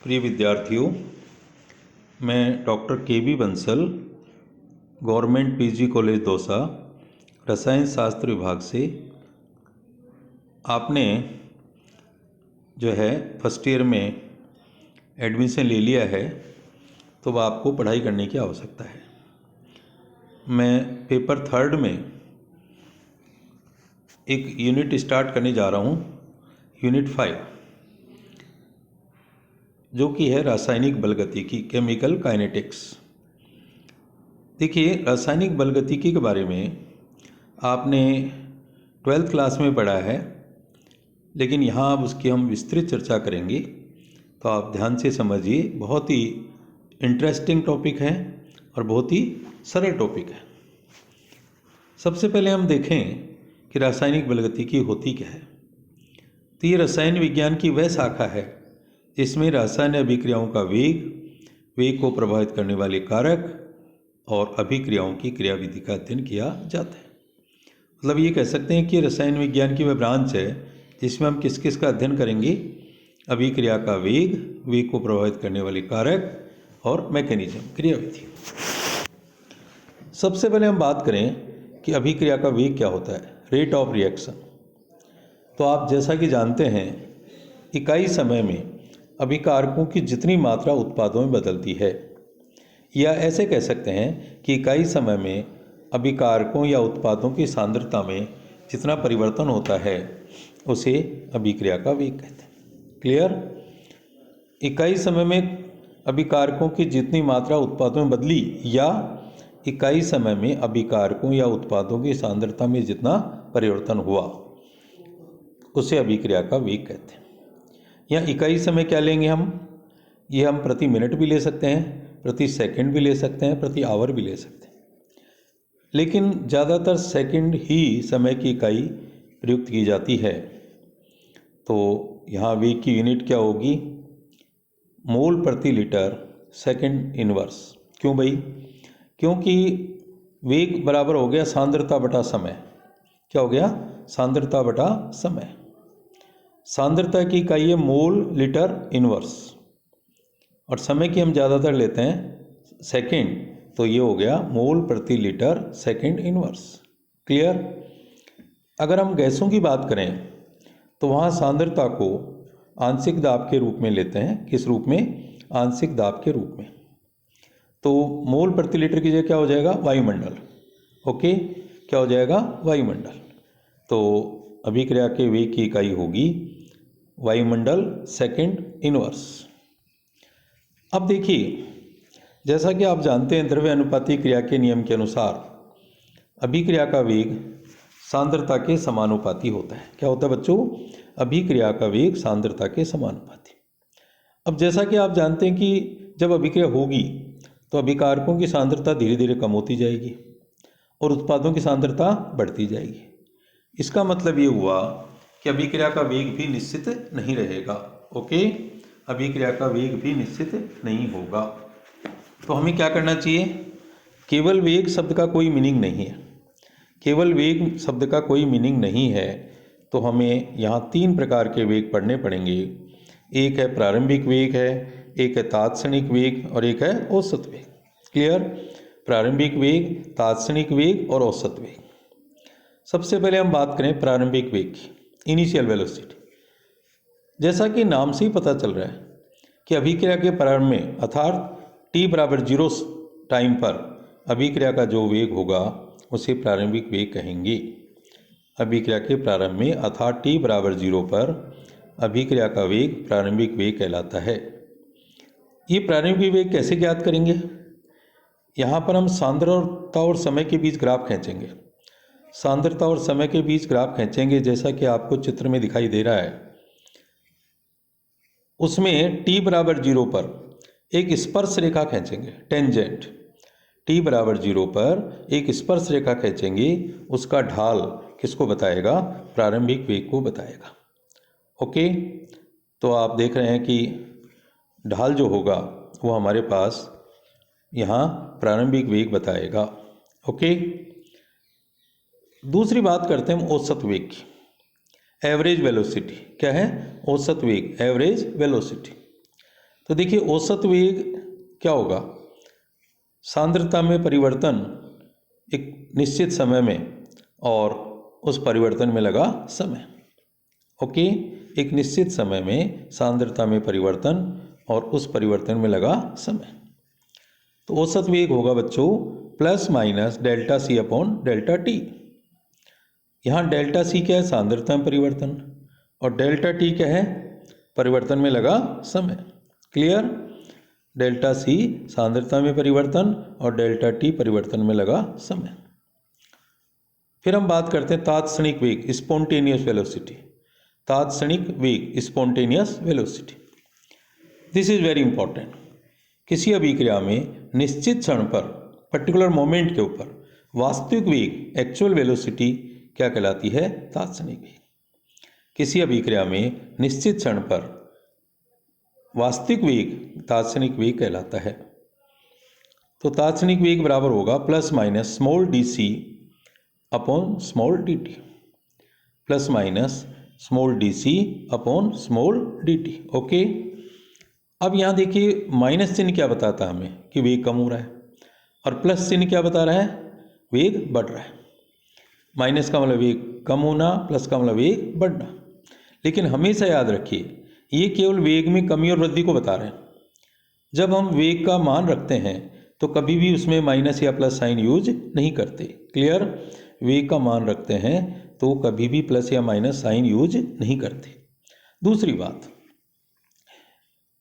प्रिय विद्यार्थियों, मैं doctor KB. Bansal, government PG college Dausa, रसायन शास्त्र विभाग से आपने जो है फर्स्ट ईयर में एडमिशन ले लिया है, तो अब आपको पढ़ाई करने की आवश्यकता है। मैं पेपर थर्ड में एक यूनिट स्टार्ट करने जा रहा हूँ, यूनिट 5, जो कि है रासायनिक बलगतिकी, केमिकल काइनेटिक्स। देखिए, रासायनिक बलगतिकी के बारे में आपने 12th क्लास में पढ़ा है, लेकिन यहाँ अब उसकी हम विस्तृत चर्चा करेंगे, तो आप ध्यान से समझिए। बहुत ही इंटरेस्टिंग टॉपिक है और बहुत ही सरल टॉपिक है। सबसे पहले हम देखें कि रासायनिक बलगतिकी होती क्या है। तो ये रसायन विज्ञान की वह शाखा है जिसमें रासायनिक अभिक्रियाओं का वेग को प्रभावित करने वाले कारक और अभिक्रियाओं की क्रियाविधि का अध्ययन किया जाता है। मतलब ये कह सकते हैं कि रसायन विज्ञान की वह ब्रांच है जिसमें हम किस किस का अध्ययन करेंगे। अभिक्रिया का वेग को प्रभावित करने वाले कारक और मैकेनिज्म, क्रियाविधि। सबसे पहले हम बात करें कि अभिक्रिया का वेग क्या होता है, रेट ऑफ रिएक्शन। तो आप जैसा कि जानते हैं, इकाई समय में अभिकारकों की जितनी मात्रा उत्पादों में बदलती है, या ऐसे कह सकते हैं कि इकाई समय में अभिकारकों या उत्पादों की सांद्रता में जितना परिवर्तन होता है उसे अभिक्रिया का वेग कहते हैं। क्लियर? इकाई समय में अभिकारकों की जितनी मात्रा उत्पादों में बदली या इकाई समय में अभिकारकों या उत्पादों की सांद्रता में जितना परिवर्तन हुआ उसे अभिक्रिया का वेग कहते हैं। या इकाई समय क्या लेंगे हम? ये हम प्रति मिनट भी ले सकते हैं, प्रति सेकंड भी ले सकते हैं, प्रति आवर भी ले सकते हैं, लेकिन ज़्यादातर सेकंड ही समय की इकाई प्रयुक्त की जाती है। तो यहाँ वेग की यूनिट क्या होगी? मोल प्रति लीटर सेकंड इनवर्स। क्यों भाई? क्योंकि वेग बराबर हो गया सांद्रता बटा समय। क्या हो गया? सांद्रता बटा समय। सांद्रता की इकाई है मोल लीटर इनवर्स, और समय की हम ज़्यादातर लेते हैं सेकंड, तो ये हो गया मोल प्रति लीटर सेकंड इनवर्स। क्लियर? अगर हम गैसों की बात करें तो वहाँ सांद्रता को आंशिक दाब के रूप में लेते हैं। किस रूप में? आंशिक दाब के रूप में। तो मोल प्रति लीटर की जगह क्या हो जाएगा? वायुमंडल। ओके, क्या हो जाएगा? वायुमंडल। तो अभिक्रिया के वेग की इकाई होगी वायुमंडल सेकंड इनवर्स। अब देखिए, जैसा कि आप जानते हैं, द्रव्य अनुपाती क्रिया के नियम के अनुसार अभिक्रिया का वेग सांद्रता के समानुपाती होता है। क्या होता है बच्चों? अभिक्रिया का वेग सांद्रता के समानुपाती। अब जैसा कि आप जानते हैं कि जब अभिक्रिया होगी तो अभिकारकों की सांद्रता धीरे धीरे कम होती जाएगी और उत्पादों की सांद्रता बढ़ती जाएगी। इसका मतलब ये हुआ कि अभिक्रिया का वेग भी निश्चित नहीं रहेगा। ओके, अभिक्रिया का वेग भी निश्चित नहीं होगा। तो हमें क्या करना चाहिए? केवल वेग शब्द का कोई मीनिंग नहीं है। केवल वेग शब्द का कोई मीनिंग नहीं है, तो हमें यहाँ 3 प्रकार के वेग पढ़ने पड़ेंगे। एक है प्रारंभिक वेग है, एक है तात्क्षणिक वेग और एक है औसत वेग। क्लियर? प्रारंभिक वेग, तात्क्षणिक वेग और औसत वेग। सबसे पहले हम बात करें प्रारंभिक वेग की, इनिशियल वेलोसिटी। जैसा कि नाम से ही पता चल रहा है कि अभिक्रिया के प्रारंभ में अर्थात t बराबर 0 टाइम पर अभिक्रिया का जो वेग होगा उसे प्रारंभिक वेग कहेंगे। अभिक्रिया के प्रारंभ में अर्थात t बराबर 0 पर अभिक्रिया का वेग प्रारंभिक वेग कहलाता है। ये प्रारंभिक वेग कैसे ज्ञात करेंगे? यहाँ पर हम सांद्रता और समय के बीच ग्राफ खींचेंगे। सांद्रता और समय के बीच ग्राफ खींचेंगे, जैसा कि आपको चित्र में दिखाई दे रहा है। उसमें t बराबर 0 पर एक स्पर्श रेखा खींचेंगे, टेंजेंट। t बराबर 0 पर एक स्पर्श रेखा खींचेंगे, उसका ढाल किसको बताएगा? प्रारंभिक वेग को बताएगा। ओके, तो आप देख रहे हैं कि ढाल जो होगा वो हमारे पास यहाँ प्रारंभिक वेग बताएगा। ओके, दूसरी बात करते हैं हम औसत वेग की, एवरेज वेलोसिटी। क्या है? औसत वेग, एवरेज वेलोसिटी। तो देखिए औसत वेग क्या होगा, सांद्रता में परिवर्तन एक निश्चित समय में और उस परिवर्तन में लगा समय। ओके, एक निश्चित समय में सांद्रता में परिवर्तन और उस परिवर्तन में लगा समय। तो औसत वेग होगा बच्चों plus minus delta C upon delta T. यहाँ डेल्टा सी क्या है, सांद्रता में परिवर्तन, और डेल्टा टी क्या है, परिवर्तन में लगा समय। क्लियर, डेल्टा सी सांद्रता में परिवर्तन और डेल्टा टी परिवर्तन में लगा समय। फिर हम बात करते हैं तात्क्षणिक वेग, स्पॉन्टेनियस वेलोसिटी। तात्क्षणिक वेग, spontaneous velocity, this is very important. किसी अभिक्रिया में निश्चित क्षण पर, पर्टिकुलर मोमेंट के ऊपर वास्तविक वेग, एक्चुअल वेलोसिटी क्या कहलाती है, तात्क्षणिक वेग। किसी अभिक्रिया में निश्चित क्षण पर वास्तविक वेग तात्क्षणिक वेग कहलाता है। तो तात्क्षणिक वेग बराबर होगा plus minus small d c upon small d t, plus minus small d c upon small d t. Okay, अब यहाँ देखिए माइनस चिन्ह क्या बताता है हमें कि वेग कम हो रहा है, और प्लस चिन्ह क्या बता रहा है, वेग बढ़ रहा है। माइनस का मतलब वेग कम होना, प्लस का मतलब वेग बढ़ना। लेकिन हमेशा याद रखिए ये केवल वेग में कमी और वृद्धि को बता रहे हैं। जब हम वेग का मान रखते हैं तो कभी भी उसमें माइनस या प्लस साइन यूज नहीं करते। क्लियर, वेग का मान रखते हैं तो कभी भी प्लस या माइनस साइन यूज नहीं करते। दूसरी बात,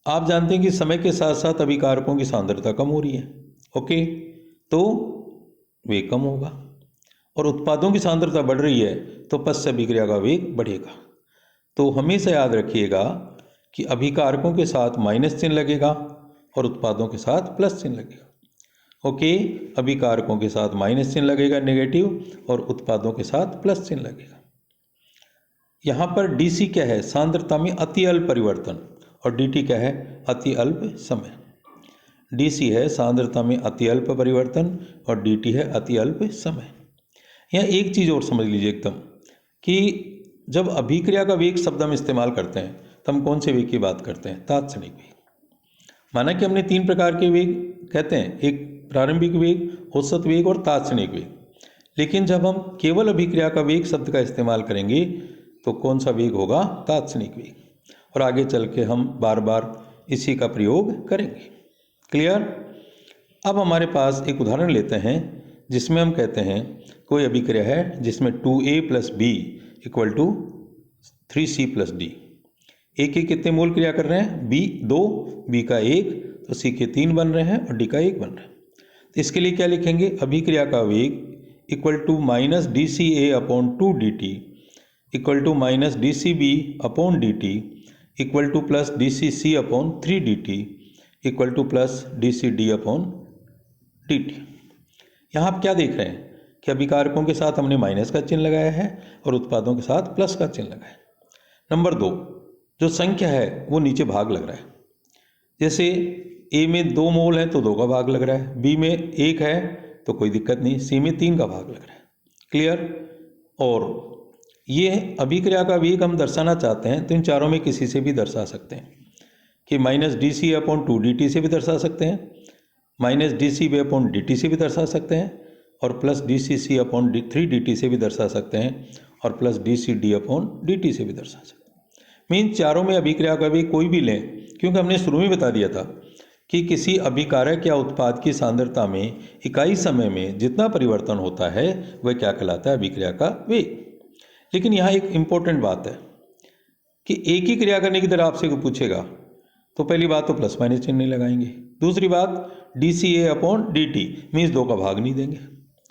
आप जानते हैं कि समय के साथ साथ अभिकारकों की सांद्रता कम हो रही है। ओके, तो वेग कम होगा, और उत्पादों की सांद्रता बढ़ रही है तो पश्च अभिक्रिया का वेग बढ़ेगा। तो हमेशा याद रखिएगा कि अभिकारकों के साथ माइनस चिन्ह लगेगा और उत्पादों के साथ प्लस चिन्ह लगेगा। ओके, अभिकारकों के साथ माइनस चिन्ह लगेगा नेगेटिव, और उत्पादों के साथ प्लस चिन्ह लगेगा। यहाँ पर डी सी क्या है, सांद्रता में अति अल्प परिवर्तन, और डी टी क्या है, अति अल्प समय। डी सी है सांद्रता में अति अल्प परिवर्तन और डी टी है अति अल्प समय। यहाँ एक चीज़ और समझ लीजिए एकदम, कि जब अभिक्रिया का वेग शब्द हम इस्तेमाल करते हैं तो हम कौन से वेग की बात करते हैं, तात्क्षणिक वेग। माना कि हमने 3 प्रकार के वेग कहते हैं, एक प्रारंभिक वेग, औसत वेग और तात्क्षणिक वेग। लेकिन जब हम केवल अभिक्रिया का वेग शब्द का इस्तेमाल करेंगे तो कौन सा वेग होगा, तात्क्षणिक वेग, और आगे चल के हम बार बार इसी का प्रयोग करेंगे। क्लियर, अब हमारे पास एक उदाहरण लेते हैं जिसमें हम कहते हैं कोई अभिक्रिया है जिसमें 2a + b = 3c + d। ए के कितने मोल क्रिया कर रहे हैं, b 2, b का 1, तो c के 3 बन रहे हैं और d का 1 बन रहा है। तो इसके लिए क्या लिखेंगे, अभिक्रिया का वेग = -dCA/2 dt = -dCB/dt + dCC/3 dt + dCD/dt। यहाँ आप क्या देख रहे हैं कि अभिकारकों के साथ हमने माइनस का चिन्ह लगाया है और उत्पादों के साथ प्लस का चिन्ह लगाया है। नंबर 2, जो संख्या है वो नीचे भाग लग रहा है। जैसे ए में 2 मोल है तो 2 का भाग लग रहा है, बी में 1 है तो कोई दिक्कत नहीं, सी में 3 का भाग लग रहा है। क्लियर, और ये अभिक्रिया का वेग हम दर्शाना चाहते हैं तो इन चारों में किसी से भी दर्शा सकते हैं, कि -dC/2 dt से भी दर्शा सकते हैं, -dCB/dt से भी दर्शा सकते हैं, और +dCC/3 dt से भी दर्शा सकते हैं, और +dCD/dt से भी दर्शा सकते हैं। मीन चारों में अभिक्रिया का वेग कोई भी लें, क्योंकि हमने शुरू में बता दिया था कि किसी अभिकारक या उत्पाद की सांद्रता में इकाई समय में जितना परिवर्तन होता है वह क्या कहलाता है, अभिक्रिया का वेग। लेकिन यहाँ एक इम्पोर्टेंट बात है कि एक ही क्रिया करने की तरह आपसे पूछेगा तो पहली बात तो प्लस माइनस चिन्ह नहीं लगाएंगे, दूसरी बात dCA/dt मीन्स 2 का भाग नहीं देंगे।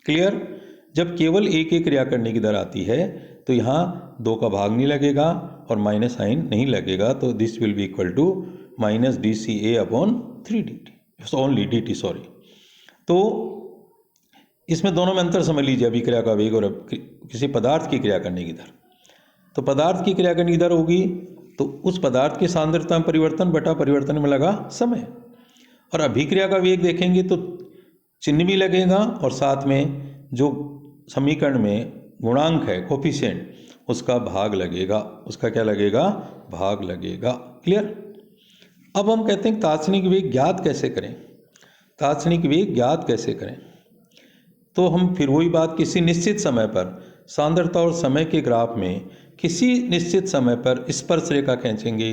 क्लियर, जब केवल एक ही क्रिया करने की दर आती है तो यहाँ 2 का भाग नहीं लगेगा और माइनस साइन नहीं लगेगा, तो this will be equal to -dCA/3 dt only dt, sorry. तो इसमें दोनों में अंतर समझ लीजिए, अभिक्रिया का वेग और किसी पदार्थ की क्रिया करने की दर। तो पदार्थ की क्रिया करने की दर होगी तो उस पदार्थ की सांद्रता में परिवर्तन बटा परिवर्तन में लगा समय, और अभिक्रिया का वेग देखेंगे तो चिन्ह भी लगेगा और साथ में जो समीकरण में गुणांक है कोफिशिएंट उसका भाग लगेगा, उसका क्या लगेगा, भाग लगेगा। क्लियर, अब हम कहते हैं तात्क्षणिक वेग ज्ञात कैसे करें। तात्क्षणिक वेग ज्ञात कैसे करें, तो हम फिर वही बात, किसी निश्चित समय पर सांद्रता और समय के ग्राफ में किसी निश्चित समय पर स्पर्श रेखा खींचेंगे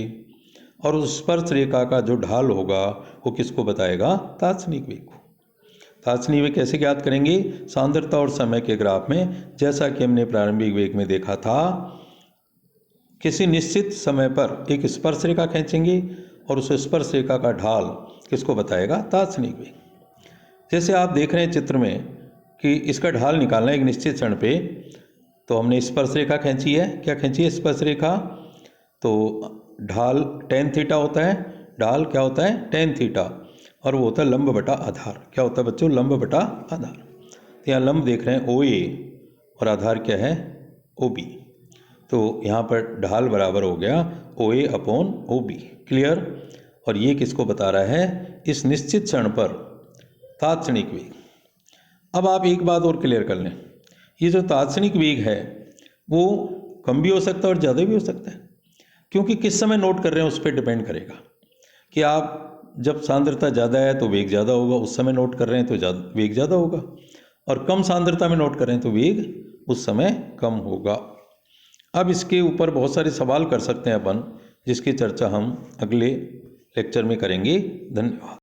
और उस स्पर्श रेखा का जो ढाल होगा वो किसको बताएगा, तात्क्षणिक वेग को। तात्क्षणिक वेग कैसे ज्ञात करेंगे, सांद्रता और समय के ग्राफ में, जैसा कि हमने प्रारंभिक वेग में देखा था, किसी निश्चित समय पर एक स्पर्श रेखा खींचेंगे और उस स्पर्श रेखा का ढाल किसको बताएगा, तात्क्षणिक वेग। जैसे आप देख रहे हैं चित्र में कि इसका ढाल निकालना है एक निश्चित क्षण पे, तो हमने स्पर्श रेखा खींची है। क्या खींची है स्पर्श रेखा, तो ढाल tan थीटा होता है, ढाल क्या होता है tan थीटा, और वो होता है लंब बटा आधार। क्या होता है बच्चों, लंब बटा आधार। तो यहाँ लंब देख रहे हैं OA और आधार क्या है OB, तो यहाँ पर ढाल बराबर हो गया OA अपॉन OB। क्लियर। और ये किसको बता रहा है, इस निश्चित क्षण पर तात्क्षणिक वेग। अब आप एक बात और क्लियर कर लें, ये जो तात्क्षणिक वेग है वो कम भी हो सकता है और ज़्यादा भी हो सकता है, क्योंकि किस समय नोट कर रहे हैं उस पर डिपेंड करेगा कि आप जब सांद्रता ज़्यादा है तो वेग ज़्यादा होगा, उस समय नोट कर रहे हैं तो वेग ज़्यादा होगा, और कम सांद्रता में नोट कर रहे हैं तो वेग उस समय कम होगा। अब इसके ऊपर बहुत सारे सवाल कर सकते हैं अपन, जिसकी चर्चा हम अगले लेक्चर में करेंगे। धन्यवाद।